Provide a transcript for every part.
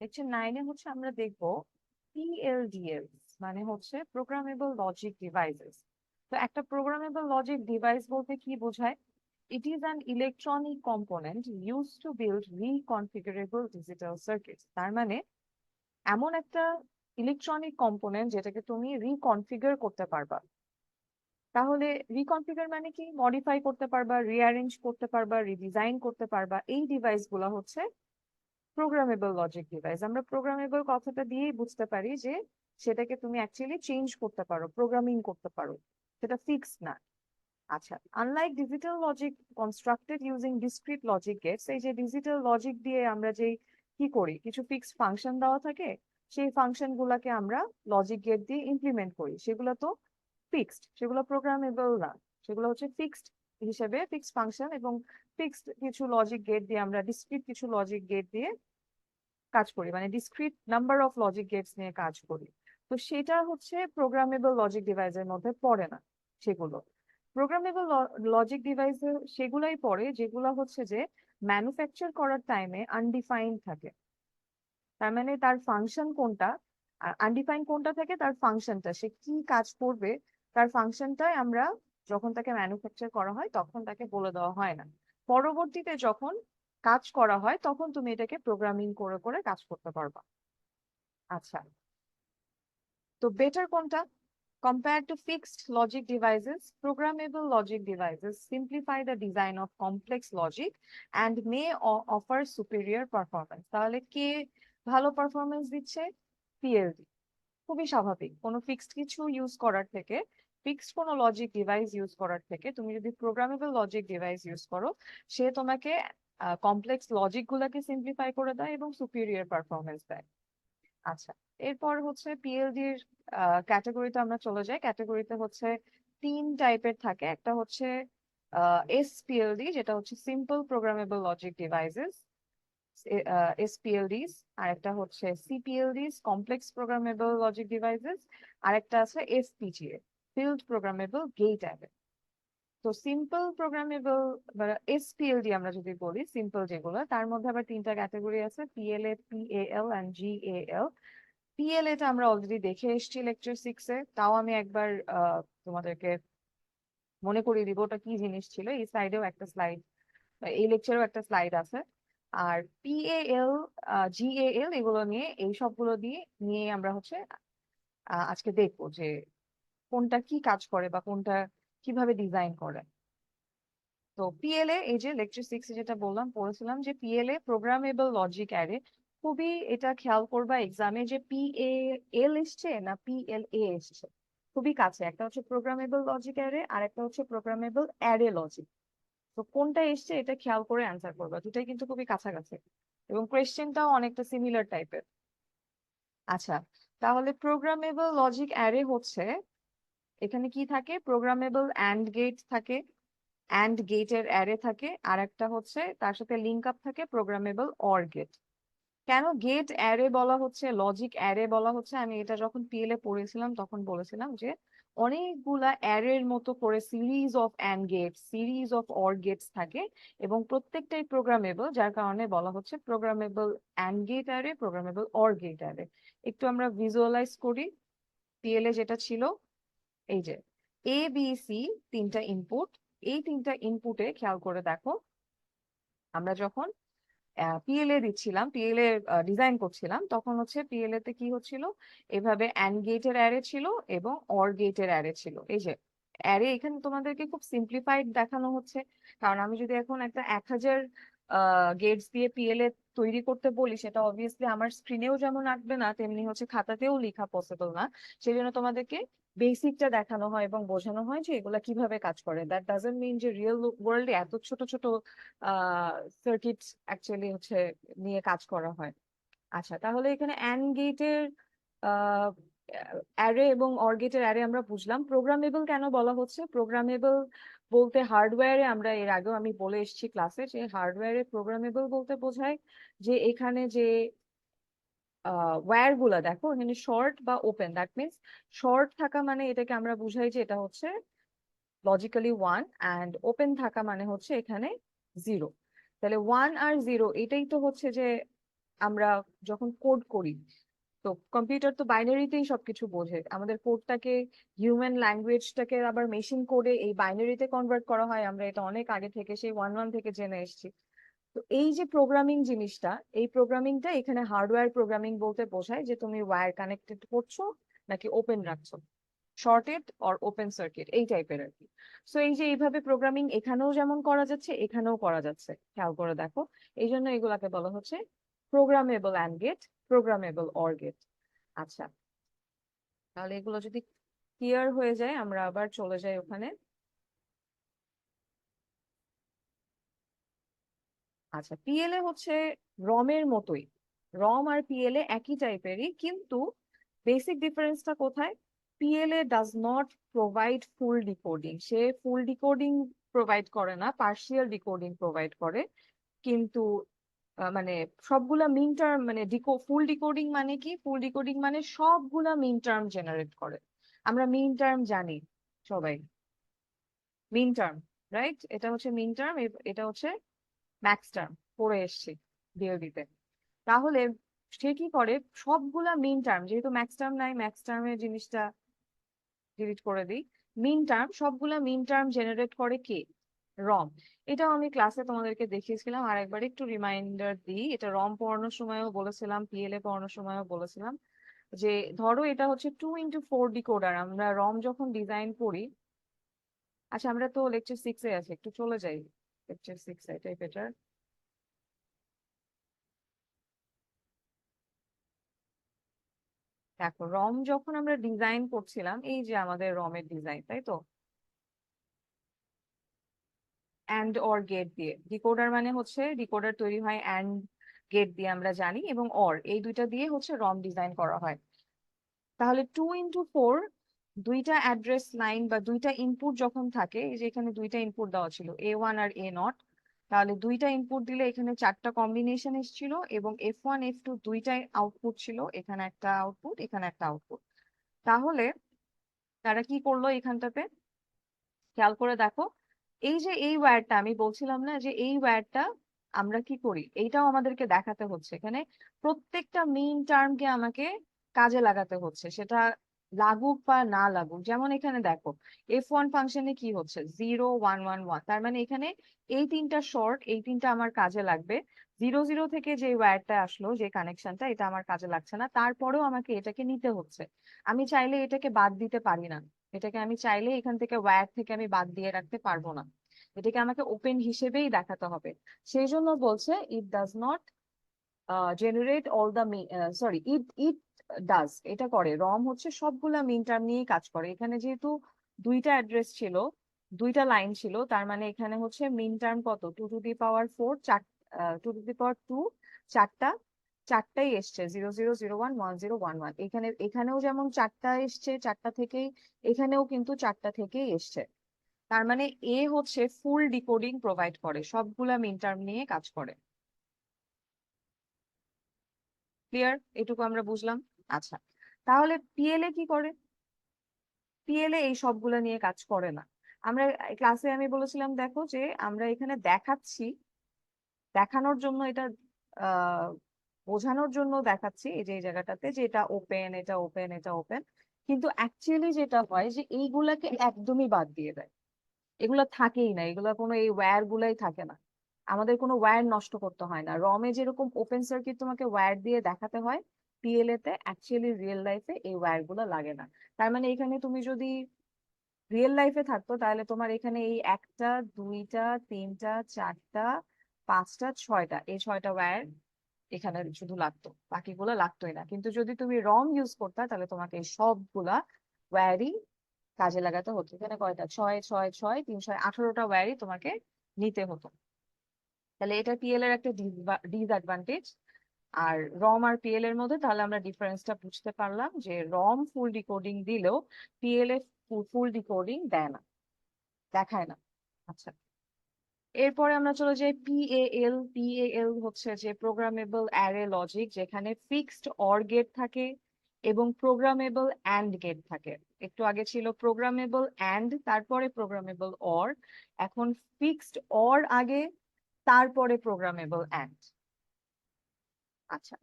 Lecture 9-এ হচ্ছে আমরা দেখব PLDS, মানে হচ্ছে প্রোগ্রামেবল লজিক ডিভাইসেস। তো একটা প্রোগ্রামেবল লজিক ডিভাইস বলতে কি বোঝায়? It is an electronic component used to build reconfigurable digital circuits. তার মানে এমন একটা ইলেকট্রনিক কম্পোনেন্ট যেটাকে তুমি রিকনফিগার করতে পারবা। তাহলে রিকনফিগার মানে কি? মডিফাই করতে পারবা, রিঅ্যারেঞ্জ করতে পারবা, রিডিজাইন করতে পারবা। এই ডিভাইস গুলা হচ্ছে প্রোগ্রামেবল লজিক ডিভাইস। আমরা প্রোগ্রামেবল কথাটা দিয়েই বুঝতে পারি যে সেটাকে তুমি অ্যাকচুয়ালি চেঞ্জ করতে পারো, প্রোগ্রামিং করতে পারো, সেটা ফিক্সড না। আচ্ছা, unlike digital logic constructed using discrete logic gates, এই যে ডিজিটাল লজিক দিয়ে আমরা যেই কি করি, কিছু ফিক্সড ফাংশন দেওয়া থাকে, সেই ফাংশন গুলাকে আমরা লজিক গেট দিয়ে ইমপ্লিমেন্ট করি, সেগুলো তো ফিক্সড, সেগুলো প্রোগ্রামেবল না। সেগুলো হচ্ছে ফিক্সড হিসেবে ফিক্সড ফাংশন, এবং ফিক্সড কিছু লজিক গেট দিয়ে আমরা ডিসক্রিট কিছু লজিক গেট দিয়ে কাজ করি, মানে discrete number of logic gates নিয়ে কাজ করি। তো সেটা হচ্ছে প্রোগ্রামেবল লজিক ডিভাইসের মধ্যে পড়ে না। সেগুলো প্রোগ্রামেবল লজিক ডিভাইসে সেগুলাই পড়ে যেগুলো হচ্ছে যে ম্যানুফ্যাকচার করার টাইমে আনডিফাইন্ড থাকে। তার মানে তার ফাংশন কোনটা, আর আনডিফাইন্ড কোনটা থাকে, তার ফাংশনটা, সে কি কাজ করবে, তার ফাংশনটাই আমরা যখন তাকে ম্যানুফ্যাকচার করা হয় তখন তাকে বলে দেওয়া হয় না। পরবর্তীতে যখন কাজ করা হয় তখন তুমি এটাকে প্রোগ্রামিং করে করে কাজ করতে পারবা। আচ্ছা, তো বেটার কোনটা? Compared to fixed logic devices, programmable logic devices simplify the design of complex logic and may offer superior performance. তাহলে কে ভালো পারফরমেন্স দিচ্ছে? PLD। খুবই স্বাভাবিক, কোনো ফিক্সড কিছু ইউজ করার থেকে, ফিক্সড কোনো লজিক ডিভাইস ইউজ করার থেকে তুমি যদি প্রোগ্রামেবল লজিক ডিভাইস ইউজ করো, সে তোমাকে কমপ্লেক্স লজিক গুলাকে সিম্পলিফাই করে দেয় এবং সুপিরিয়র পারফরমেন্স দেয়। আচ্ছা, এরপর হচ্ছে পিএলডির ক্যাটাগরিতে আমরা চলে যাই। ক্যাটাগরিতে হচ্ছে তিন টাইপের থাকে। একটা হচ্ছে এসপিএলডি, যেটা হচ্ছে সিম্পল প্রোগ্রামেবল লজিক ডিভাইসেস, এসপিএলডিস। আর একটা হচ্ছে সিপিএলডিস, কমপ্লেক্স প্রোগ্রামেবল লজিক ডিভাইসেস। আর একটা আছে FPGA, field programmable gate array. তো সিম্পল প্রোগ্রামেবল বা এসপিএলডি আমরা যদি বলি, সিম্পল যেগুলো, তার মধ্যে আবার তিনটা ক্যাটাগরি আছে: পিএলএ, পিএএল এন্ড জিএএল। পিএলএ টা আমরা অলরেডি দেখে এসেছি লেকচার 6-এ, তাও আমি একবার তোমাদেরকে মনে করিয়ে দিব ওটা কি জিনিস ছিল। এই স্লাইডেও একটা স্লাইড, এই লেকচারেও একটা স্লাইড আছে। আর পিএএল, জিএএল, এগুলো নিয়ে, এই সবগুলো দিয়ে নিয়ে আমরা হচ্ছে আজকে দেখবো যে কোনটা কি কাজ করে বা কোনটা কিভাবে ডিজাইন করে। তো পিএলএ, এই যে লেকচার 6-এ যেটা বললাম, পড়েছিলাম যে পিএলএ প্রোগ্রামেবল লজিক অ্যারে। খুবই এটা খেয়াল করবা এক্সামে যে পিএএল এসছে না পিএলএ এসছে, খুবই কাছে। একটা হচ্ছে প্রোগ্রামেবল লজিক অ্যারে আর একটা হচ্ছে প্রোগ্রামেবল অ্যারে লজিক। তো কোনটা এসছে এটা খেয়াল করে অ্যান্সার করবা, দুটাই কিন্তু খুবই কাছাকাছি এবং কোয়েশ্চেনটাও অনেকটা সিমিলার টাইপের। আচ্ছা, তাহলে প্রোগ্রামেবল লজিক অ্যারে হচ্ছে, এখানে কি থাকে? প্রোগ্রামেবল অ্যান্ড গেট থাকে, অ্যান্ড গেটের অ্যারে থাকে, আর একটা হচ্ছে তার সাথে লিঙ্ক আপ থাকে প্রোগ্রামেবল অর গেট। কেন গেট অ্যারে বলা হচ্ছে, লজিক অ্যারে বলা হচ্ছে? আমি এটা যখন পিএলএ পড়েছিলাম তখন বলেছিলাম যে অনেকগুলা অ্যারের মতো করে series of and gate, series of or gates থাকে, এবং প্রত্যেকটাই প্রোগ্রামেবল, যার কারণে বলা হচ্ছে programmable and gate array, programmable or gate array. একটু আমরা ভিজুয়ালাইজ করি পিএলএ যেটা ছিল। এই যে ABC, তিনটা ইনপুট। এই তিনটা ইনপুটে খেয়াল করে দেখো, আমরা যখন পিএলএ দিচ্ছিলাম, পিএলএ ডিজাইন করছিলাম, তখন হচ্ছে পিএলএ তে কি হচ্ছিল, এভাবে অ্যান্ড গেটের অ্যারে ছিল এবং অর গেটের অ্যারে ছিল। এই যে অ্যারে, এখানে তোমাদেরকে খুব সিম্পলিফাইড দেখানো হচ্ছে, কারণ আমি যদি এখন একটা 1000 গেটস দিয়ে পিএলএ তৈরি করতে বলি, সেটা অবভিয়াসলি আমার স্ক্রিনেও যেমন আঁকবে না, তেমনি হচ্ছে খাতাতেও লেখা পসিবল না। সেই জন্য তোমাদেরকে বেসিকটা দেখানো হয় এবং বোঝানো হয় যে এগুলা কিভাবে কাজ করে। দ্যাট ডাজন্ট মিন যে রিয়েল ওয়ার্ল্ডে এত ছোট ছোট সার্কিট অ্যাকচুয়ালি হচ্ছে নিয়ে কাজ করা হয়। আচ্ছা, তাহলে এখানে অ্যান্ড গেটের অ্যারে এবং অর গেটের অ্যারে আমরা বুঝলাম। প্রোগ্রামেবল কেন বলা হচ্ছে? প্রোগ্রামেবল বলতে হার্ডওয়্যারে, আমরা এর আগেও আমি বলে এসেছি ক্লাসে, যে হার্ডওয়্যারে প্রোগ্রামেবল বলতে বোঝায় যে এখানে যে ওয়্যার গুলা দেখো, এখানে শর্ট বা ওপেন, দ্যাট মিনস শর্ট থাকা মানে এটাকে আমরা বুঝাই যে এটা হচ্ছে লজিক্যালি 1, অ্যান্ড ওপেন থাকা মানে হচ্ছে এখানে 0। তাহলে 1 আর 0, এটাই তো হচ্ছে যে আমরা যখন কোড করি, তো কম্পিউটার তো বাইনারিতেই সবকিছু বোঝে, আমাদের কোডটাকে হিউম্যান ল্যাঙ্গুয়েজটাকে আবার মেশিন কোডে এই বাইনারিতে কনভার্ট করা হয়, আমরা এটা অনেক আগে থেকে সেই 1.1 থেকে জেনে এসেছি। তো এই যে প্রোগ্রামিং জিনিসটা, এই প্রোগ্রামিংটা এখানে হার্ডওয়্যার প্রোগ্রামিং বলতে বোঝায় যে তুমি ওয়্যার কানেক্টেড করছো নাকি ওপেন রাখছো, শর্টেড অর ওপেন সার্কিট, এই টাইপের আর কি। সো এই যে এইভাবে প্রোগ্রামিং এখানেও যেমন করা যাচ্ছে এখানেও করা যাচ্ছে, খেয়াল করে দেখো। এই জন্য এগুলাকে বলা হচ্ছে programmable and gate, programmable or gate. আচ্ছা, তাহলে এগুলো যদি ক্লিয়ার হয়ে যায় আমরা আবার চলে যাই ওখানে। আচ্ছা, পিএলএ হচ্ছে রমের মতোই, রম আর পিএলএ একই টাইপেরই, কিন্তু বেসিক ডিফারেন্সটা কোথায়? PLA does not provide full decoding, সে ফুল ডিকোডিং প্রোভাইড করে না, পার্শিয়াল ডিকোডিং প্রোভাইড করে। কিন্তু মানে সবগুলা মিন টার্ম, মানে ফুল ডিকোডিং মানে কি, ফুল ডিকোডিং মানে সবগুলা মিন টার্ম জেনারেট করে। আমরা মিন টার্ম জানি সবাই, মিন টার্ম, রাইট? এটা হচ্ছে মিন টার্ম, এটা হচ্ছে ম্যাক্স টার্ম, পড়ে এসছি ডিওবিতে। তাহলে সে কি করে, সবগুলা মিন টার্ম, যেহেতু ম্যাক্স টার্ম নাই, ম্যাক্স টার্মের জিনিসটা ডিলিট করে দিই, মিন টার্ম, সবগুলা মিন টার্ম জেনারেট করে কে? রম। এটাও আমি ক্লাসে তোমাদেরকে দেখিয়েছিলাম, আর একবার একটু রিমাইন্ডার দিই, এটা রম পড়ানোর সময়ও বলেছিলাম, পিএলএ পড়ানোর সময়ও বলেছিলাম, যে ধরো এটা হচ্ছে 2x4 ডিকোডার, আমরা রম যখন ডিজাইন করি। আচ্ছা, আমরা তো লেকচার 6-এ আছি, একটু চলে যাই লেকচার 6-এ, এটাই বেটার। দেখো, রম যখন আমরা ডিজাইন করছিলাম, এই যে আমাদের রমের ডিজাইন, তাই তো, অ্যান্ড অর গেট দিয়ে, ডিকোডার মানে হচ্ছে ডিকোডার তৈরি হয় অ্যান্ড গেট দিয়ে আমরা জানি, এবং অর, এই দুইটা দিয়ে হচ্ছে রম ডিজাইন করা হয়। তাহলে 2x4, দুইটা অ্যাড্রেস লাইন বা দুইটা ইনপুট যখন থাকে, এই যে এখানে দুইটা ইনপুট দেওয়া ছিল, A1 আর A0, তাহলে দুইটা ইনপুট দিলে এখানে চারটা কম্বিনেশন এসেছিল, এবং F1 F2 দুইটাই আউটপুট ছিল, এখানে একটা আউটপুট, এখানে একটা আউটপুট। তাহলে তারা কি করলো এখানটাতে, খেয়াল করে দেখো, এই যে এই ওয়্যারটা আমি বলছিলাম না, যে এই ওয়্যারটা আমরা কি করি, এইটাও আমাদেরকে দেখাতে হচ্ছে এখানে, প্রত্যেকটা মেইন টার্মকে আমাকে কাজে লাগাতে হচ্ছে, সেটা লাগুক বা না লাগুক। যেমন এখানে দেখো, F1 ফাংশনে কি হচ্ছে, 0 1 1 1, তার মানে এখানে এই তিনটা শর্ট, এই তিনটা আমার কাজে লাগবে। 0 0 থেকে যে ওয়্যারটা আসলো, যে কানেকশনটা, এটা আমার কাজে লাগছে না, তারপরেও আমাকে এটাকে নিতে হচ্ছে। আমি চাইলে এটাকে বাদ দিতে পারি না, এটাকে আমি চাইলে এখান থেকে ওয়্যার থেকে আমি বাদ দিয়ে রাখতে পারবো না, এটাকে আমাকে ওপেন হিসেবেই দেখাতে হবে। সেই জন্য বলছে it does not generate all the, sorry, it it does, এটা করে, রম হচ্ছে সবগুলা মিন টার্ম নিয়ে কাজ করে। এখানে যেহেতু দুইটা অ্যাড্রেস ছিল, দুইটা লাইন ছিল, তার মানে এখানে হচ্ছে মিন টার্ম কত, 2 to the power 4, 2 to the পাওয়ার 2, চারটা, চারটাই এসছে, 0 0 0 1 1 0 1 1, এখানেও যেমন চারটা এসছে, চারটা থেকেই, এখানেও কিন্তু চারটা থেকেই এসছে। তার মানে এ হচ্ছে ফুল ডিকোডিং প্রোভাইড করে, সবগুলা মিন টার্ম নিয়ে কাজ করে। ক্লিয়ার? এটুকু আমরা বুঝলাম। আচ্ছা, তাহলে পিএলএ কি করে? পিএলএ এই সবগুলা নিয়ে কাজ করে না। আমরা ক্লাসে আমি বলেছিলাম, দেখো যে আমরা এখানে দেখাচ্ছি, দেখানোর জন্য এটা আহ বোঝানোর জন্য দেখাচ্ছি, এই যে এই জায়গাটাতে, যে এটা ওপেন, এটা ওপেন, এটা ওপেন, কিন্তু অ্যাকচুয়ালি যেটা হয় যে এইগুলাকে একদমই বাদ দিয়ে দেয়, এগুলো থাকেই না, এগুলো কোনো, এই ওয়্যার গুলাই থাকে না, আমাদের কোনো ওয়্যার নষ্ট করতে হয় না। রমে যেরকম ওপেন সার্কিট তোমাকে ওয়্যার দিয়ে দেখাতে হয়, পিএলএ তে অ্যাকচুয়ালি রিয়েল লাইফে এই ওয়্যার গুলো লাগে না। তার মানে এখানে তুমি যদি রিয়েল লাইফে থাকতো, তাহলে তোমার এখানে এই একটা, দুইটা, তিনটা, চারটা, পাঁচটা, ছয়টা, এই ছয়টা ওয়্যার এখানে শুধু লাগতো, বাকিগুলো লাগতোই না। কিন্তু যদি তুমি রম ইউজ করতা, তাহলে তোমাকে এই সবগুলা ওয়্যারই কাজে লাগাতে হতো। এখানে কয়টা, 6 6 6 3 18টা ওয়্যারই তোমাকে নিতে হতো। তাহলে এটা পিএল এর একটা ডিসঅ্যাডভান্টেজ। আর রম আর পিএল এর মধ্যে তাহলে আমরা ডিফারেন্সটা বুঝতে পারলাম, যে রম ফুল ডিকোডিং দিলেও পিএল এ ফুল ডিকোডিং দেয় না, দেখায় না। আচ্ছা, এরপরে আমরা চলে যাই পিএএল। পিএএল হচ্ছে যে প্রোগ্রামেবল অ্যারে লজিক, যেখানে ফিক্সড অর গেট থাকে এবং প্রোগ্রামেবল অ্যান্ড গেট থাকে। একটু আগে ছিল প্রোগ্রামেবল অ্যান্ড, তারপরে প্রোগ্রামেবল অর, এখন ফিক্সড অর আগে, তারপরে প্রোগ্রামেবল অ্যান্ড। আচ্ছা,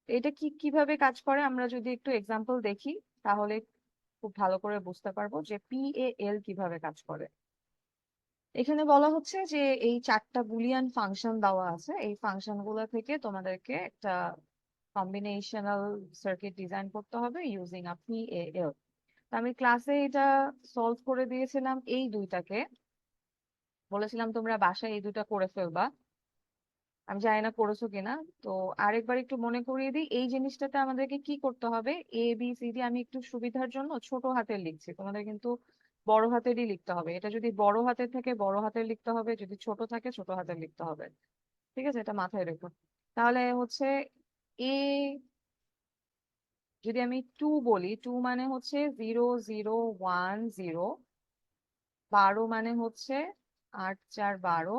এটা কিভাবে কাজ করে আমরা যদি একটু এক্সাম্পল দেখি তাহলে খুব ভালো করে বুঝতে পারবো যে পিএএল কিভাবে কাজ করে। এখানে বলা হচ্ছে যে এই 4টা বুলিয়ান ফাংশন দেওয়া আছে, এই ফাংশন গুলো থেকে তোমাদেরকে একটা কম্বিনেশনাল সার্কিট ডিজাইন করতে হবে ইউজিং আ পিএএল। আমি ক্লাসে এটা সলভ করে দিয়েছিলাম এই দুইটাকে, বলেছিলাম তোমরা বাসায় এই দুইটা করে ফেলবা। আমি জানি না করেছো কিনা। তো আরেকবার একটু মনে করিয়ে দিই, এই জিনিসটাতে আমাদেরকে কি করতে হবে। ABCD আমি একটু সুবিধার জন্য ছোট হাতের লিখছি, তোমাদের কিন্তু বড় হাতেরই লিখতে হবে। এটা যদি বড় হাতের থেকে বড় হাতের লিখতে হবে, যদি ছোট থাকে ছোট হাতের লিখতে হবে। ঠিক আছে, এটা মাথায় রেখো। তাহলে হচ্ছে এ, যদি আমি 2 বলি, 2 মানে হচ্ছে 0010, 12 মানে হচ্ছে 8 4 12,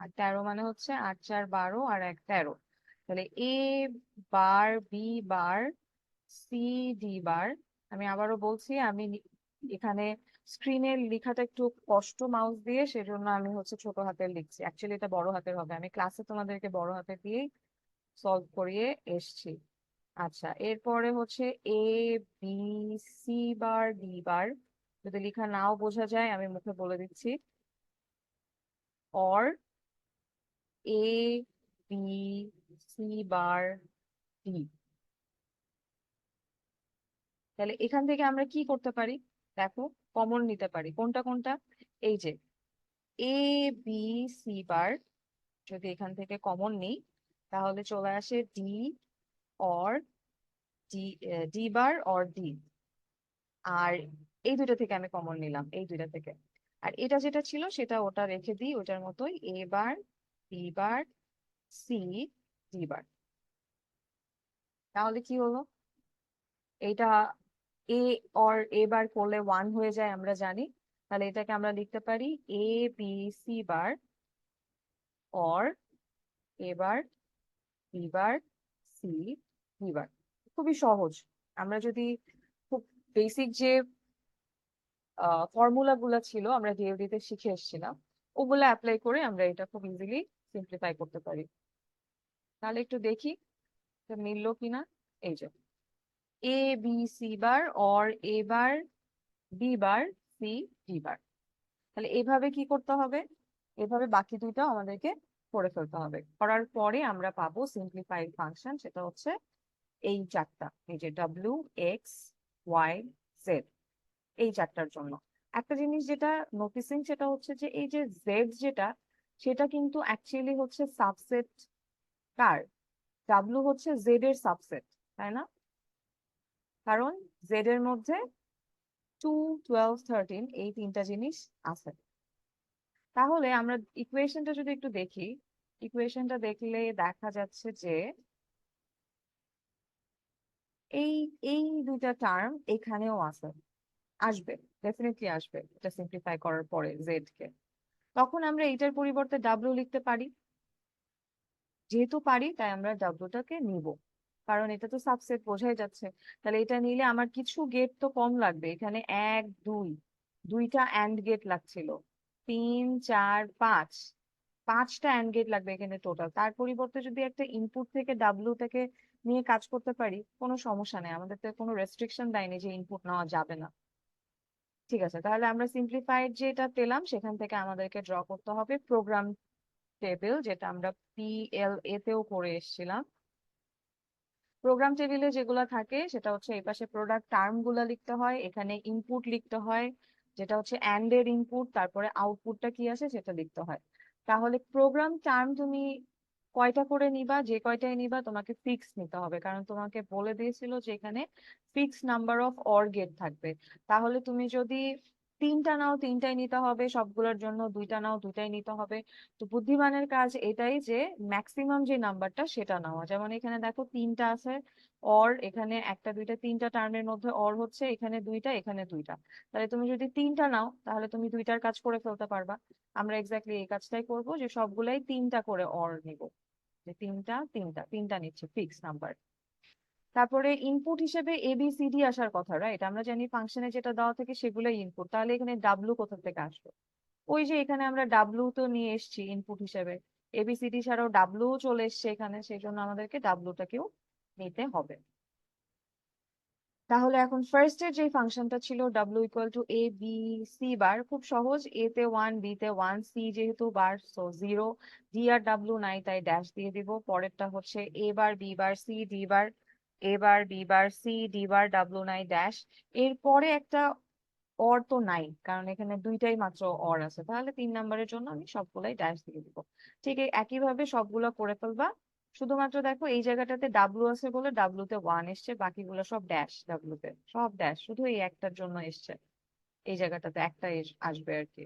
আর 13 মানে হচ্ছে 8 4 12 আর 1 13। তাহলে A bar, B bar, C D বার। আমি আবারও বলছি, আমি এখানে স্ক্রিনের লেখাটা একটু কষ্ট মাউস দিয়ে, সেজন্য আমি হচ্ছে ছোট হাতের লিখছি। অ্যাকচুয়ালি এটা বড় হাতের হবে, আমি ক্লাসে তোমাদেরকে বড় হাতের দিয়েই সলভ করিয়ে এসছি। আচ্ছা, এরপরে হচ্ছে A B C bar, D বার। যদি লেখা নাও বোঝা যায় আমি মুখে বলে দিচ্ছি। Or A B C bar D। তাহলে এখান থেকে আমরা কি করতে পারি, দেখো, কমন নিতে পারি কোনটা কোনটা। এই যে A B C বার, যদি এখান থেকে কমন নিই তাহলে চলে আসে or D D bar D। আর এই দুটো থেকে আমি কমন নিলাম, এই দুইটা থেকে। আর এটা যেটা ছিল সেটা ওটা রেখে দিই ওটার মতোই, A bar, B bar, C D বার। তাহলে কি হলো, এইটা এ A বার করলে 1 হয়ে যায় আমরা জানি। তাহলে এটাকে আমরা লিখতে পারি A B C bar, or A bar, B bar, C D বার। খুবই সহজ। আমরা যদি খুব বেসিক যে ফর্মুলা গুলা ছিল আমরা DLD তে শিখে এসেছিলাম, ওগুলো অ্যাপ্লাই করে আমরা এটা খুব ইজিলি সিম্পলিফাই করতে পারি। তাহলে একটু দেখি এটা মিললো কিনা। এই যে A B C bar, or A bar, B bar, C D বার। তাহলে এভাবে কি করতে হবে, এভাবে বাকি দুইটাও আমাদেরকে করে ফেলতে হবে। করার পরে আমরা পাবো সিম্পলিফাইড ফাংশন, সেটা হচ্ছে এই 4টা, এই যে W X Y Z, এই 4টার জন্য। একটা জিনিস যেটা নোটিসিং সেটা হচ্ছে যে এই যে জেড যেটা, সেটা কিন্তু অ্যাকচুয়ালি হচ্ছে সাবসেট কার, ডাব্লু হচ্ছে জেড এর সাবসেট, তাই না? কারণ জেড এর মধ্যে 2 12 13 এই 3টা জিনিস আছে। তাহলে আমরা ইকুয়েশনটা যদি একটু দেখি, ইকুয়েশনটা দেখলে দেখা যাচ্ছে যে এই এই দুইটা টার্ম এখানেও আছে, আসবে, ডেফিনেটলি আসবে এটা সিম্পলিফাই করার পরে জেড কে। তখন আমরা এইটার পরিবর্তে ডাব্লিউ লিখতে পারি। যেহেতু পারি তাই আমরা ডাব্লিউটাকে নিব, কারণ এটা তো সাবসেট বোঝাই যাচ্ছে। তাহলে এটা নিলে আমার কিছু গেট তো কম লাগবে, এখানে 1 2, দুইটা অ্যান্ড গেট লাগছিল, 3 4 5, 5টা অ্যান্ড গেট লাগবে এখানে টোটাল। তার পরিবর্তে যদি একটা ইনপুট থেকে ডাব্লিউ থেকে নিয়ে কাজ করতে পারি, কোনো সমস্যা নেই, আমাদের তো কোনো রেস্ট্রিকশন দেয়নি যে ইনপুট নেওয়া যাবে না। ঠিক আছে, তাহলে আমরা সিম্পলিফাইড যেটা পেলাম সেখান থেকে আমাদেরকে ড্র করতে হবে প্রোগ্রাম টেবিল, যেটা আমরা PLA তেও করে এসেছিলাম। প্রোগ্রাম টেবিলে যেগুলো থাকে সেটা হচ্ছে এই পাশে প্রোডাক্ট টার্ম গুলা লিখতে হয়, এখানে ইনপুট লিখতে হয় যেটা হচ্ছে অ্যান্ড এর ইনপুট, তারপরে আউটপুটটা কি আসে সেটা লিখতে হয়। তাহলে প্রোগ্রাম টার্ম তুমি কয়টা করে নিবা, যে কয়টাই নিবা তোমাকে ফিক্স নিতে হবে, কারণ তোমাকে বলে দিয়েছিল যে এখানে fix number of or gate থাকবে। তাহলে তুমি যদি 3টা নাও 3টাই নিতে হবে, সবগুলোর জন্য 2টা নাও 2টাই নিতে হবে। তো বুদ্ধিমানের কাজ এটাই যে ম্যাক্সিমাম যে নাম্বারটা সেটা নেওয়া। যেমন এখানে দেখো 3টা আছে, অর এখানে 1 2 3টা টার্মের মধ্যে অর হচ্ছে এখানে 2টা এখানে 2টা। তাহলে তুমি যদি 3টা নাও তাহলে তুমি 2টার কাজ করে ফেলতে পারবা। আমরা এক্স্যাক্টলি এই কাজটাই করব, যে সবগুলাই 3টা করে অর নিব, যে 3টা নিচ্ছে ফিক্স নাম্বার। তারপরে ইনপুট হিসেবে ABCD আসার কথা, রাইট? আমরা জানি ফাংশনে যেটা দেওয়া থাকে সেগুলোই ইনপুট, তাহলে এখানে ডাব্লু কোথা থেকে আসবে? ওই যে এখানে আমরা ডাব্লু তো নিয়ে এসেছি ইনপুট হিসেবে, এবিসিডি ছাড়াও ডাব্লু চলে এসছে এখানে, সেই জন্য আমাদেরকে ডাব্লুটাকেও নিতে হবে। তাহলে এখন ফার্স্টের যে ফাংশনটা ছিল W equal to A B C bar, খুব সহজ, এ তে 1, বি তে 1, সি যেহেতু বার সো 0, ডি আর ডাব্লু নাই তাই ড্যাশ দিয়ে দিব। পরেরটা হচ্ছে A bar B bar C D bar, A bar B bar C D bar, W নাই ড্যাশ। এরপরে একটা অর তো নাই, কারণ এখানে দুইটাই মাত্র অর আছে, তাহলে 3 নম্বরের জন্য আমি সবগুলাই ড্যাশ দিয়ে দিব। ঠিক একইভাবে সবগুলো করে ফেলবা। শুধুমাত্র দেখো এই জায়গাটাতে ডাব্লু আছে বলে ডাব্লুতে 1 এসছে, বাকিগুলো সব ড্যাশ, ডাব্লুতে সব ড্যাশ, শুধু এই একটার জন্য এসছে, এই জায়গাটাতে একটা আসবে আর কি।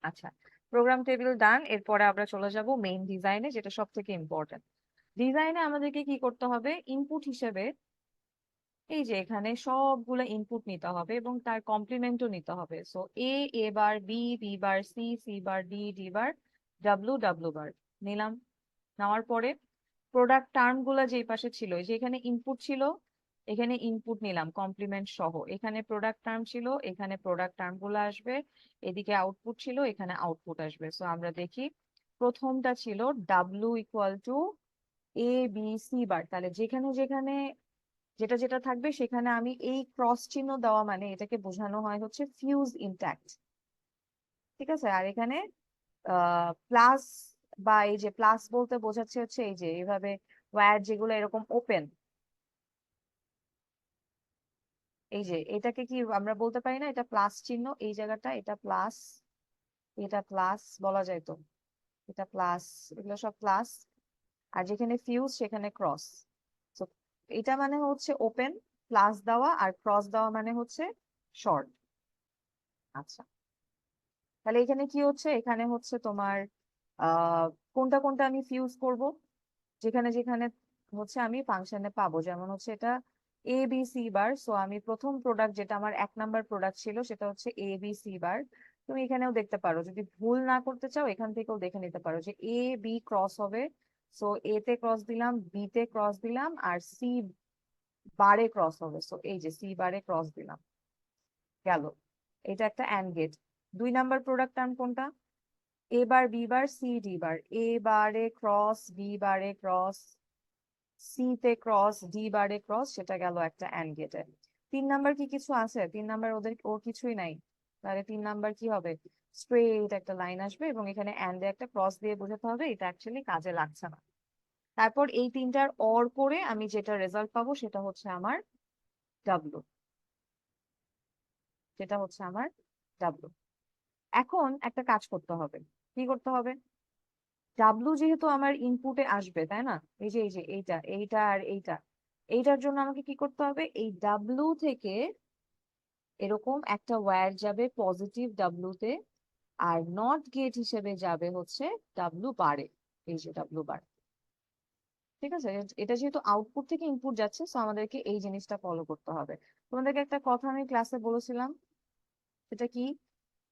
আচ্ছা, প্রোগ্রাম টেবিল ডান। এরপরে আমরা চলে যাব মেইন ডিজাইনে, যেটা সব থেকে ইম্পর্টেন্ট। ডিজাইনে আমাদেরকে কি করতে হবে, ইনপুট হিসেবে এই যে এখানে সবগুলো ইনপুট নিতে হবে এবং তার কমপ্লিমেন্টও নিতে হবে। So A, A bar, B, B bar, C, C bar, D, D bar, W, W bar নিলাম। নেওয়ার পরে প্রোডাক্ট টার্ম গুলা যে পাশে ছিল, এই যে এখানে ইনপুট ছিল, এখানে ইনপুট নিলাম কমপ্লিমেন্ট সহ, এখানে প্রোডাক্ট টার্ম ছিল, এখানে প্রোডাক্ট টার্ম গুলো আসবে, এদিকে আউটপুট ছিল, এখানে আউটপুট আসবে। সো আমরা দেখি, প্রথমটা ছিল W equal to A B C bar, তাহলে যেখানে যেখানে যেটা যেটা থাকবে সেখানে আমি এই ক্রস চিহ্ন দেওয়া, মানে এটাকে বোঝানো হয় হচ্ছে ফিউজ ইনট্যাক্ট। ঠিক আছে, আর এখানে প্লাস, বা এই যে প্লাস বলতে বোঝাচ্ছে হচ্ছে এই যে এইভাবে ওয়্যার যেগুলো এরকম ওপেন, এই যে এটাকে কি আমরা বলতে পারি না, এটা প্লাস চিহ্ন, এই জায়গাটা এটা প্লাস, এটা প্লাস বলা যায় তো, এটা প্লাস, এগুলো সব প্লাস। আর যেখানে ফিউজ সেখানে ক্রস। তো এটা মানে হচ্ছে ওপেন, প্লাস দেওয়া, আর ক্রস দেওয়া মানে হচ্ছে শর্ট। আচ্ছা, তাহলে এখানে কি হচ্ছে, এখানে হচ্ছে তোমার আহ কোনটা কোনটা আমি ফিউজ করব, যেখানে যেখানে হচ্ছে আমি ফাংশনে পাবো, যেমন হচ্ছে এটা এ বি সি বার, সো আমি প্রথম প্রোডাক্ট যেটা আমার 1 নম্বর প্রোডাক্ট ছিল সেটা হচ্ছে এ বি সি বার। তুমি এখানেও দেখতে পারো, যদি ভুল না করতে চাও এখান থেকেও দেখে নিতে পারো যে এ বি ক্রস হবে, সো এ তে ক্রস দিলাম, বি তে ক্রস দিলাম, আর সি বারে ক্রস হবে, সো এই যে সি বারে ক্রস দিলাম, গেল। এটা একটা অ্যান্ড গেট। 2 নম্বর প্রোডাক্ট টার্ম কোনটা, A bar B bar C D bar, A বারে ক্রস, বি বারে ক্রস, সি তে ক্রস, ডি বারে ক্রস, সেটা গেল একটা অ্যান্ড গেটে। 3 নম্বর কি কিছু আছে, 3 নম্বর ওর কিছুই নাই, তাহলে 3 নম্বর কি হবে, স্ট্রেট একটা লাইন আসবে এবং এখানে অ্যান্ড একটা ক্রস দিয়ে বোঝাতে হবে এটা অ্যাকচুয়ালি কাজে লাগছে না। তারপর এই তিনটার অর করে আমি যেটা রেজাল্ট পাবো সেটা হচ্ছে আমার ডাব্লু, সেটা হচ্ছে আমার ডাব্লু। এখন একটা কাজ করতে হবে, কি করতে হবে, ডাব্লু যেহেতু আমার ইনপুটে আসবে তাই না, এই যে এইটা এইটা আর এইটা, এইটার জন্য আমাকে কি করতে হবে, এই ডাব্লু থেকে এরকম একটা ওয়্যার যাবে পজিটিভ ডাব্লুতে, আর নট গেট হিসেবে যাবে হচ্ছে ডাব্লু বারে, এই যে ডাব্লু বার। ঠিক আছে, এটা যেহেতু আউটপুট থেকে ইনপুট যাচ্ছে তো আমাদেরকে এই জিনিসটা ফলো করতে হবে। তোমাদেরকে একটা কথা আমি ক্লাসে বলেছিলাম, সেটা কি,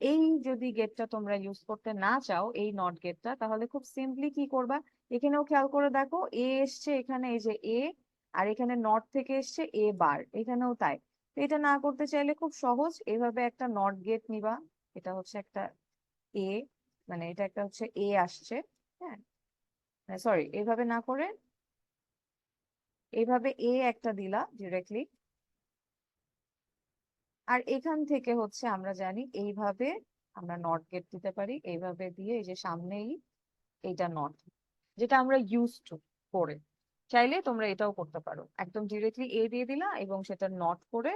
এই যদি গেটটা তোমরা ইউজ করতে না চাও, এই নট গেটটা, তাহলে খুব সিম্পলি কি করবা, এখানেও খেয়াল করে দেখো, এ এসছে এখানে, এই যে এ, আর এখানে নট থেকে এসছে এ বার, এখানেও তাই। তো এটা না করতে চাইলে খুব সহজ, এভাবে একটা নট গেট নিবা, এটা হচ্ছে একটা এ, মানে এটা একটা হচ্ছে এ আসছে, হ্যাঁ, সরি এভাবে না করে এইভাবে এ একটা দিলা ডিরেক্টলি, আর এখান থেকে হচ্ছে আমরা জানি এইভাবে আমরা নট গেট দিতে পারি, এইভাবে দিয়ে এই যে সামনেই এইটা নট, যেটা আমরা ইউজ টু করে, চাইলে তোমরা এটাও করতে পারো, একদম ডিরেক্টলি এ দিয়ে দিলা এবং সেটা নট করে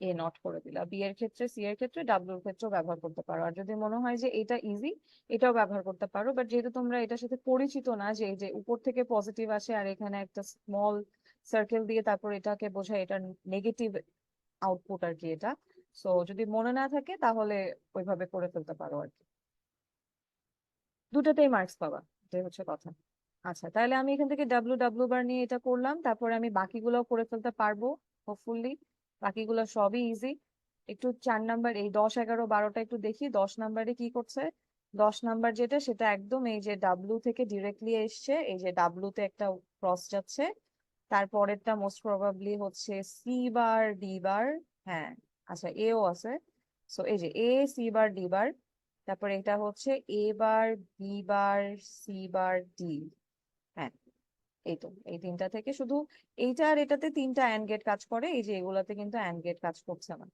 এ নট করে দিলা। বি এর ক্ষেত্রে, সি এর ক্ষেত্রে, ডাব্লিউ এর ক্ষেত্রেও ব্যবহার করতে পারো, আর যদি মনে হয় যে এটা ইজি এটাও ব্যবহার করতে পারো, বাট যেহেতু তোমরা এটার সাথে পরিচিত না, যে এই যে উপর থেকে পজিটিভ আসে আর এখানে একটা স্মল সার্কেল দিয়ে তারপর এটাকে বোঝায় এটা নেগেটিভ আউটপুট আর কি এটা, সো যদি মনে না থাকে তাহলে ওইভাবে করে ফেলতে পারো আর কি, দুটোতেই মার্কস পাবা, এটাই হচ্ছে কথা। আচ্ছা, তাহলে আমি এখান থেকে ডাব্লু ডাব্লু বার নিয়ে এটা করলাম, তারপরে আমি বাকিগুলো করে ফেলতে পারবো হোপফুলি, বাকিগুলো সবই ইজি। একটু 4 নাম্বার, এই 10 11 12টা একটু দেখি, 10 নাম্বারে কি করছে। 10 নাম্বার যেটা, সেটা একদম এই যে ডাব্লু থেকে ডিরেক্টলি এসছে, এই যে ডাব্লুতে একটা ক্রস যাচ্ছে, তারপরেরটা মোস্ট প্রবাবলি হচ্ছে সি বার ডি বার, হ্যাঁ, আচ্ছা এও আছে, সো এই যে এ সি বার ডি বার, তারপরে এটা হচ্ছে A bar, B bar, C bar, D. হ্যাঁ, এই তো এই তিনটা থেকে শুধু এইটা আর এটাতে তিনটা অ্যান্ড গেট কাজ করে, এই যে এগুলাতে কিন্তু অ্যান্ড গেট কাজ করছে না।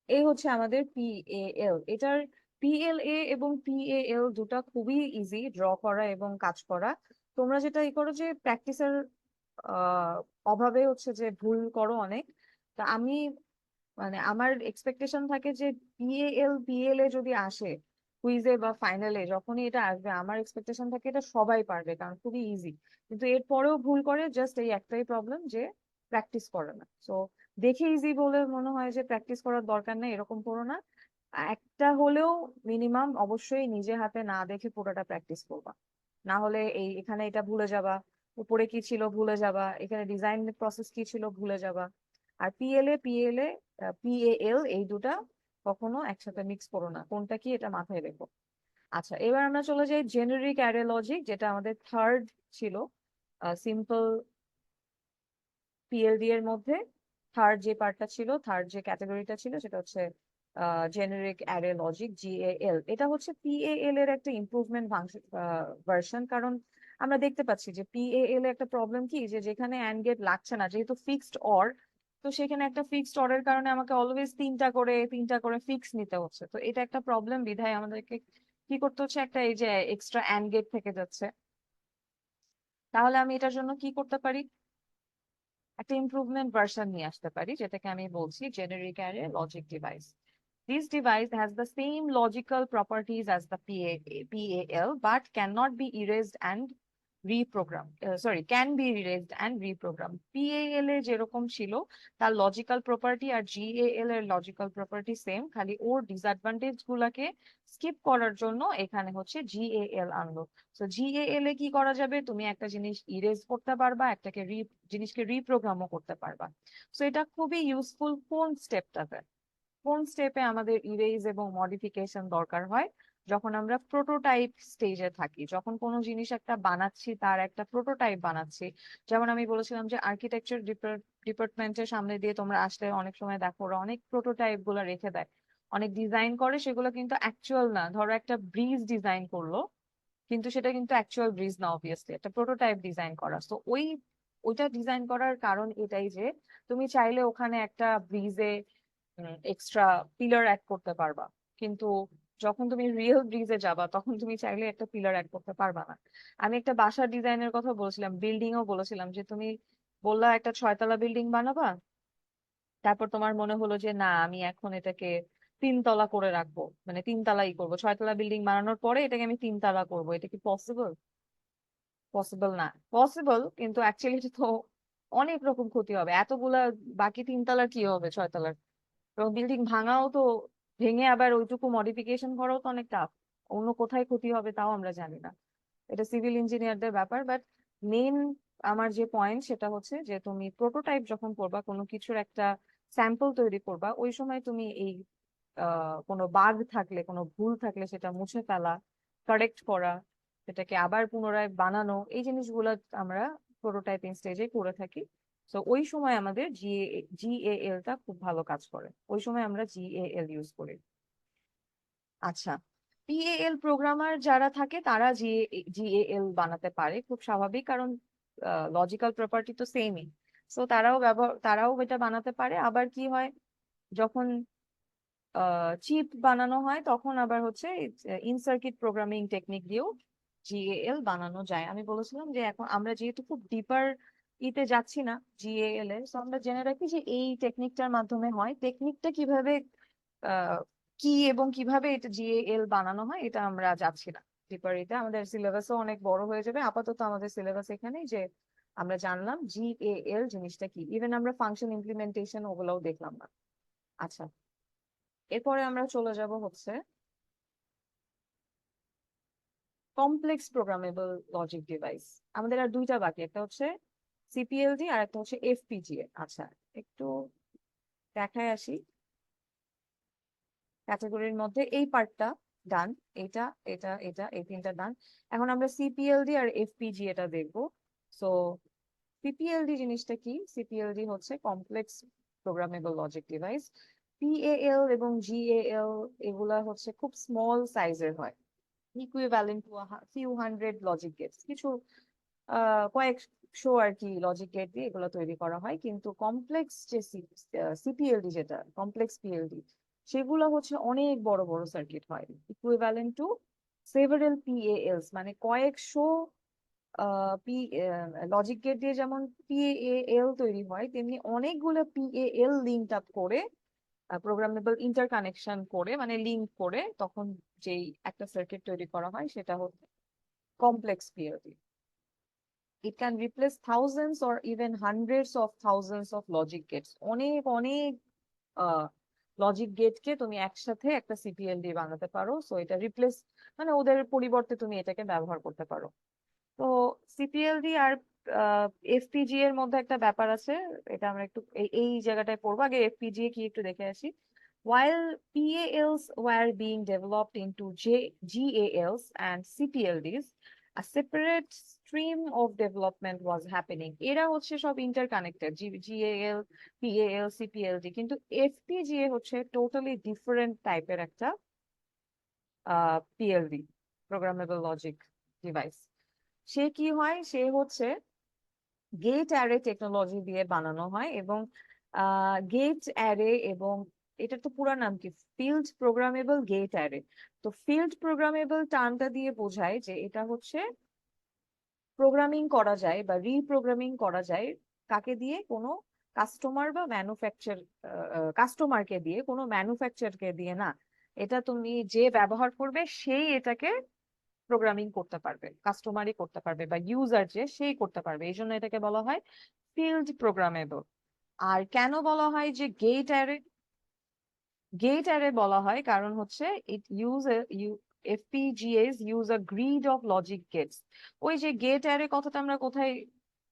এই হচ্ছে আমাদের পিএএল। এটার পিএলএ এবং পিএএল দুটা খুবই ইজি ড্র করা এবং কাজ করা। তোমরা যেটা ই করো যে প্র্যাকটিসের আহ অভাবে হচ্ছে যে ভুল করো অনেক। তা আমি মানে আমার এক্সপেকটেশন থাকে যে পিএএল পিএলএ যদি আসে কুইজে বা ফাইনালে, যখনই এটা আসবে আমার এক্সপেকটেশন থাকে এটা সবাই পারবে, কারণ খুবই ইজি। কিন্তু এরপরেও ভুল করে, জাস্ট এই একটাই প্রবলেম যে প্র্যাকটিস করে না। সো দেখে ইজি বলে মনে হয় যে প্র্যাকটিস করার দরকার নেই, এরকম করো না। একটা হলেও মিনিমাম অবশ্যই নিজে হাতে না দেখে পুরোটা প্র্যাকটিস করবা, না হলে এই এখানে এটা ভুলে যাবা, উপরে কি ছিল ভুলে যাবা, এখানে ডিজাইন প্রসেস কি ছিল ভুলে যাবা। আর পিএল এই দুটা কখনো একসাথে মিক্স করো না, কোনটা কি এটা মাথায় রেখো। আচ্ছা, এবার আমরা চলে যাই জেনারিক অ্যারে লজিক, যেটা আমাদের থার্ড ছিল। সিম্পল পিএলডি এর মধ্যে থার্ড যে পার্টটা ছিল, থার্ড যে ক্যাটাগরিটা ছিল সেটা হচ্ছে জেনারিক অ্যারে লজিক, জিএএল। এটা হচ্ছে পিএএল এর একটা ইমপ্রুভমেন্ট ভার্সন। কারণ আমরা দেখতে পাচ্ছি যে পিএএল এর একটা প্রবলেম কি, যে যেখানে অ্যান্ড গেট লাগছে না, যেহেতু ফিক্সড অর, তো সেখানে একটা ফিক্সড অরের কারণে আমাকে অলওয়েজ তিনটা করে ফিক্স নিতে হচ্ছে। তো এটা একটা প্রবলেম, বিধায় আমাদেরকে কি করতে হচ্ছে, একটা এই যে এক্সট্রা অ্যান্ড গেট থেকে যাচ্ছে। তাহলে আমি এটার জন্য কি করতে পারি, একটা ইমপ্রুভমেন্ট ভার্সন নিয়ে আসতে পারি, যেটাকে আমি বলছি generic array logic device. This device has the same logical properties as the PAL, but cannot be erased and reprogrammed. Can be erased and reprogrammed. PAL এর যেরকম ছিল তার লজিক্যাল প্রপার্টি আর GAL এর লজিক্যাল প্রপার্টি সেম, খালি ওর disadvantage গুলাকে skip করার জন্য এখানে হচ্ছে GAL আনলো। তো GAL এ কি করা যাবে, তুমি একটা জিনিস ইরেজ করতে পারবা, জিনিসকে রিপ্রোগ্রামও করতে পারবা। তো এটা খুবই ইউজফুল কোন স্টেপটাতে, কোন স্টেপে আমাদের ইরেজ এবং মডিফিকেশন দরকার হয়, যখন আমরা প্রোটোটাইপ স্টেজে থাকি, যখন কোনো জিনিস একটা বানাচ্ছি, তার একটা প্রোটোটাইপ বানাচ্ছি। যেমন আমি বলেছিলাম যে আর্কিটেকচার ডিপার্টমেন্টের সামনে দিয়ে তোমরা আসলে অনেক সময় দেখো ওরা অনেক প্রোটোটাইপ গুলো রেখে দেয়, অনেক ডিজাইন করে, সেগুলো কিন্তু অ্যাকচুয়াল না। ধরো একটা ব্রিজ ডিজাইন করলো, কিন্তু সেটা কিন্তু অ্যাকচুয়াল ব্রিজ না, অবভিয়াসলি একটা প্রোটোটাইপ ডিজাইন করা। তো ওইটা ডিজাইন করার কারণ এটাই যে তুমি চাইলে ওখানে একটা ব্রিজে এক্সট্রা পিলার অ্যাড করতে পারবা, কিন্তু যখন তুমি রিয়েল ব্রিজে যাবা তখন তুমি চাইলে একটা পিলার অ্যাড করতে পারবা না। আমি একটা বাসার ডিজাইনের কথা বলছিলাম, বিল্ডিং ও বলেছিলাম, যে তুমি বললা একটা 6 তলা বিল্ডিং বানাবা, তারপর তোমার মনে হলো যে না আমি এখন এটাকে 3 তলা করে রাখবো, মানে 3 তলাই করবো, 6 তলা বিল্ডিং বানানোর পরে এটাকে আমি 3 তলা করবো। এটা কি পসিবল? পসিবল না। পসিবল, কিন্তু অ্যাকচুয়ালি এটা তো অনেক রকম ক্ষতি হবে এতগুলা, বাকি 3 তলার কি হবে 6 তলার? এবং বিল্ডিং ভাঙাও তো, ভেঙে আবার ওইটুকু মডিফিকেশন করাও তো অনেক টাফ। অন্য কোথায় ক্ষতি হবে তাও আমরা জানি না, এটা সিভিল ইঞ্জিনিয়ারদের ব্যাপার। বাট মেইন আমার যে পয়েন্ট সেটা হচ্ছে যে তুমি প্রোটোটাইপ যখন করবা, কোনো কিছুর একটা স্যাম্পল তৈরি করবা, ওই সময় তুমি এই কোনো বাগ থাকলে, কোনো ভুল থাকলে সেটা মুছে ফেলা, কারেক্ট করা, সেটাকে আবার পুনরায় বানানো, এই জিনিসগুলো আমরা প্রোটোটাইপিং স্টেজে করে থাকি। তো ওই সময় আমাদের জিএএল টা খুব ভালো কাজ করে, ওই সময় আমরা জিএএল ইউজ করি। আচ্ছা, পিএএল প্রোগ্রামার যারা থাকে তারা জিএএল বানাতে পারে, খুব স্বাভাবিক, কারণ লজিক্যাল প্রপার্টি তো সেমই। তো তারাও এটা বানাতে পারে। আবার কি হয়, যখন চিপ বানানো হয় তখন আবার হচ্ছে ইন সার্কিট প্রোগ্রামিং টেকনিক দিয়েও জিএএল বানানো যায়। আমি বলেছিলাম যে এখন আমরা যেহেতু খুব ডিপার ইতে যাচ্ছি না জিএএল এর, তো আমরা জেনে রাখি যে এই টেকনিকটার মাধ্যমে হয়। টেকনিকটা কিভাবে আহ কি এবং কিভাবে এটা জিএএল বানানো হয় এটা আমরা যাচ্ছি না ডিপার ইতে, আমাদের সিলেবাসও অনেক বড় হয়ে যাবে। আপাতত আমাদের সিলেবাস এখানেই, যে আমরা জানলাম জিএএল জিনিসটা কি, ইভেন আমরা ফাংশন ইমপ্লিমেন্টেশন ওগুলোও দেখলাম না। আচ্ছা, এরপরে আমরা চলে যাব হচ্ছে কমপ্লেক্স প্রোগ্রামেবল লজিক ডিভাইস। আমাদের আর দুইটা বাকি, একটা হচ্ছে সিপিএলডি আর একটা হচ্ছে এফপিজিএ। আচ্ছা, একটু দেখায় আসি। ক্যাটাগরির মধ্যে এই পার্টটা ডান, এটা এটা এটা এই তিনটা ডান। এখন আমরা সিপিএলডি আর এফপিজিএ টা দেখবো। সো সিপিএলডি জিনিসটা কি? সিপিএলডি হচ্ছে complex programmable logic device. PAL এবং GAL এগুলা হচ্ছে খুব স্মল সাইজের হয়, equivalent to few hundred logic gates, কিছু কয়েকশো আর কি লজিক গেট দিয়ে এগুলো তৈরি করা হয়। কিন্তু কমপ্লেক্স যে সিপিএলডি, যেটা কমপ্লেক্স পিএলডি, সেগুলো হচ্ছে অনেক বড় বড় সার্কিট হয়, ইকুইভ্যালেন্ট টু সেভারেল PALs, মানে কয়েকশো লজিক গেট দিয়ে যেমন PAL তৈরি হয়, তেমনি অনেকগুলো PAL লিঙ্ক আপ করে, প্রোগ্রামেবল ইন্টারকানেকশন করে, মানে লিঙ্ক করে, তখন যেই একটা সার্কিট তৈরি করা হয় সেটা হচ্ছে complex PLD. It can replace thousands or even hundreds of thousands of logic gates. অনেক অনেক লজিক গেটকে তুমি একসাথে একটা সিপিএলডি বানাতে পারো। সো এটা রিপ্লেস, মানে ওদের পরিবর্তে তুমি এটাকে ব্যবহার করতে পারো। তো সিপিএলডি আর এফপিজি এর মধ্যে একটা ব্যাপার আছে, এটা আমরা একটু এই জায়গাটায় পড়বো। আগে এফপিজিএ কি একটু দেখে আসি। While PALs were being developed into GALs and CPLDs, a separate stream of development was happening. এরা হচ্ছে সব ইন্টারকানেক্টেড, GAL, PAL, CPLD, কিন্তু FPGA হচ্ছে টোটালি ডিফারেন্ট টাইপের একটা PLD, প্রোগ্রামেবল লজিক ডিভাইস। সে কি হয়, সে হচ্ছে গেট অ্যারে টেকনোলজি দিয়ে বানানো হয়, এবং গেট অ্যারে, এবং এটা তো পুরো নাম কি, ফিল্ড প্রোগ্রামেবল গেট অ্যারে। তো ফিল্ড প্রোগ্রামেবল টার্মটা দিয়ে বোঝায় যে এটা হচ্ছে প্রোগ্রামিং করা যায় বা রিপ্রোগ্রামিং করা যায়, কাকে দিয়ে, কোনো কাস্টমার বা কাস্টমারকে দিয়ে, কোনো ম্যানুফ্যাকচারকে দিয়ে না। এটা তুমি যে ব্যবহার করবে সেই এটাকে প্রোগ্রামিং করতে পারবে, কাস্টমারই করতে পারবে, বা ইউজার যে সেই করতে পারবে, এই জন্য এটাকে বলা হয় ফিল্ড প্রোগ্রামেবল। আর কেন বলা হয় যে গেট অ্যারে? গেট অ্যারে বলা হয় কারণ হচ্ছে it use FPGAs use a grid of logic gates. ওই যে গেট অ্যারে কথাটা আমরা কোথায়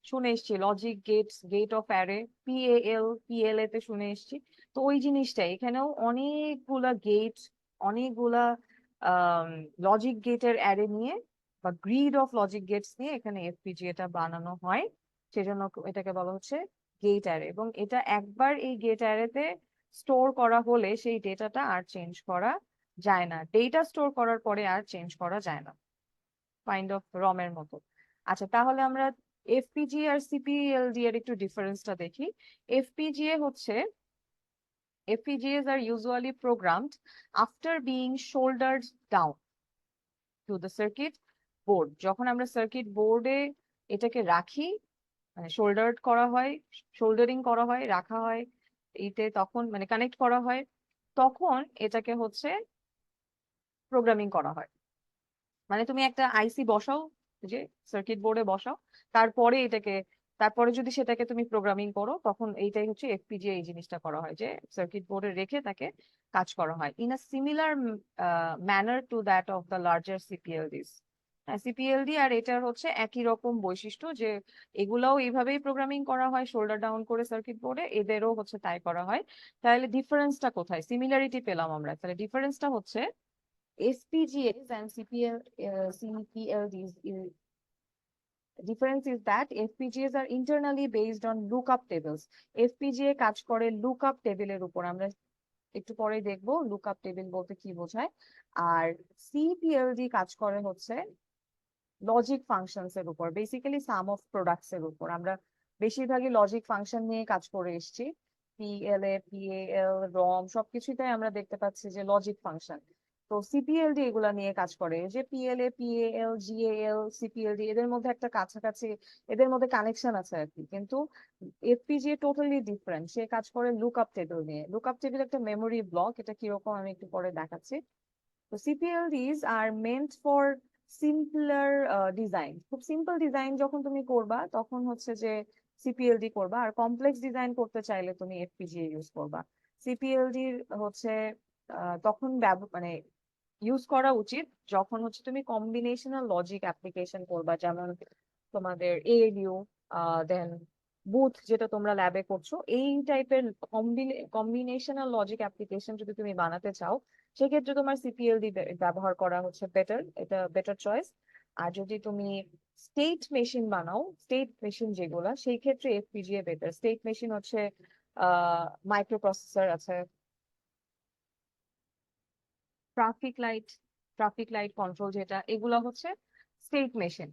শুনে এসেছি, logic gates, gate of array, PALA তে শুনে এসেছি। তো ওই জিনিসটাই এখানেও, অনেকগুলা গেট, অনেকগুলা লজিক গেটের অ্যারে নিয়ে বা গ্রিড অফ লজিক গেটস নিয়ে এখানে এফপিজিএটা বানানো হয়। সেজন্য এটাকে বলা হচ্ছে গেট অ্যারে। এবং এটা একবার এই গেট অ্যারেতে স্টোর করা হলে সেই ডেটাটা আর চেঞ্জ করা যায় না, ডেটা স্টোর করার পরে আর চেঞ্জ করা যায় না, কাইন্ড অফ রমের মতো। আচ্ছা, তাহলে আমরা এফপিজিএ আর সিপিএলডি এর একটু ডিফারেন্সটা দেখি। এফপিজিএ হচ্ছে, FPGAs are usually programmed after being soldered down to the circuit board. যখন আমরা সার্কিট বোর্ডে এটাকে রাখি, মানে সোল্ডারিং করা হয়, রাখা হয় এইতে, তখন মানে কানেক্ট করা হয়, তখন এটাকে হচ্ছে প্রোগ্রামিং করা হয়। মানে তুমি একটা আইসি বসাও, যে সার্কিট বোর্ডে বসাও, তারপরে এটাকে, তারপরে যদি সেটাকে তুমি প্রোগ্রামিং করো, তখন এইটাই হচ্ছে এফপিজিএ, এই জিনিসটা করা হয় যে সার্কিট বোর্ডে রেখে তাকে কাজ করা হয় in a similar manner to that of the larger CPLDs. CPLD আর এটার হচ্ছে একই রকম বৈশিষ্ট্য, যে এগুলাও এইভাবেই প্রোগ্রামিং করা হয় শোল্ডার ডাউন করে সার্কিট বোর্ডে, এদেরও হচ্ছে তাই করা হয়। তাহলে ডিফারেন্সটা কোথায়? সিমিলারিটি পেলাম আমরা, তাহলে ডিফারেন্সটা হচ্ছে FPGAs and CPLDs. Difference is that FPGAs are internally based on lookup tables. FPGA কাজ করে লুকআপ টেবিলের উপর, আমরা একটু পরে দেখবো লুকআপ টেবিল বলতে কি বোঝায়। আর CPLD কাজ করে হচ্ছে লজিক ফাংশনস এর উপর, বেসিক্যালি সাম অফ প্রোডাক্টস এর উপর। আমরা বেশিরভাগই লজিক ফাংশন নিয়ে কাজ করে এসেছি, PLA, PAL, ROM সবকিছুতে আমরা দেখতে পাচ্ছি যে লজিক ফাংশন। তো সিপিএলডি এগুলা নিয়ে কাজ করে, যে PLA, PAL, GAL, সিপিএলডি, এদের মধ্যে একটা কাছাকাছি, এদের মধ্যে কানেকশন আছে আর কি। কিন্তু এফপিজিএ টোটালি ডিফারেন্ট, সে কাজ করে লুকআপ টেবিল নিয়ে। লুকআপ টেবিল একটা মেমোরি ব্লক, এটা কিরকম আমি একটু পরে দেখাচ্ছি। তো CPLDs are meant for simpler design. খুব সিম্পল ডিজাইন যখন তুমি করবা তখন হচ্ছে যে সিপিএলডি করবা, আর কমপ্লেক্স ডিজাইন করতে চাইলে তুমি এফপিজিএ ইউজ করবা। সিপিএলডি হচ্ছে তখন মানে ইউজ করা উচিত যখন হচ্ছে তুমি কম্বিনেশনাল লজিক অ্যাপ্লিকেশন করবা, যেমন তোমাদের এএলইউ, দেন বুথ, যেটা তোমরা ল্যাবে করছো, এই টাইপের কম্বিনেশনাল লজিক অ্যাপ্লিকেশন যদি তুমি বানাতে চাও, সেক্ষেত্রে তোমার সিপিএলডি ব্যবহার করা হচ্ছে বেটার, এটা বেটার চয়েস। আর যদি তুমি স্টেট মেশিন বানাও, স্টেট মেশিন যেগুলা, সেই ক্ষেত্রে এফপিজিএ বেটার। স্টেট মেশিন হচ্ছে মাইক্রো প্রসেসর আছে, ট্রাফিক লাইট কন্ট্রোল যেটা, এগুলো হচ্ছে state machine.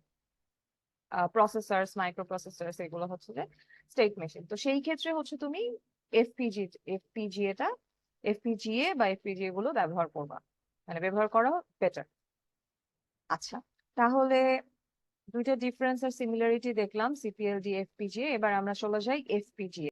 Processors, micro processors, এগুলো হচ্ছে যে স্টেট মেশিন। তো সেই ক্ষেত্রে হচ্ছে তুমি এফপিজিএ বা এফপিজিএ গুলো ব্যবহার করবা, মানে ব্যবহার করা বেটার। আচ্ছা, তাহলে দুইটা ডিফারেন্স আর সিমিলারিটি দেখলাম, সিপিএলডি, এফপিজিএ। এবার আমরা চলে যাই এফপিজিএ।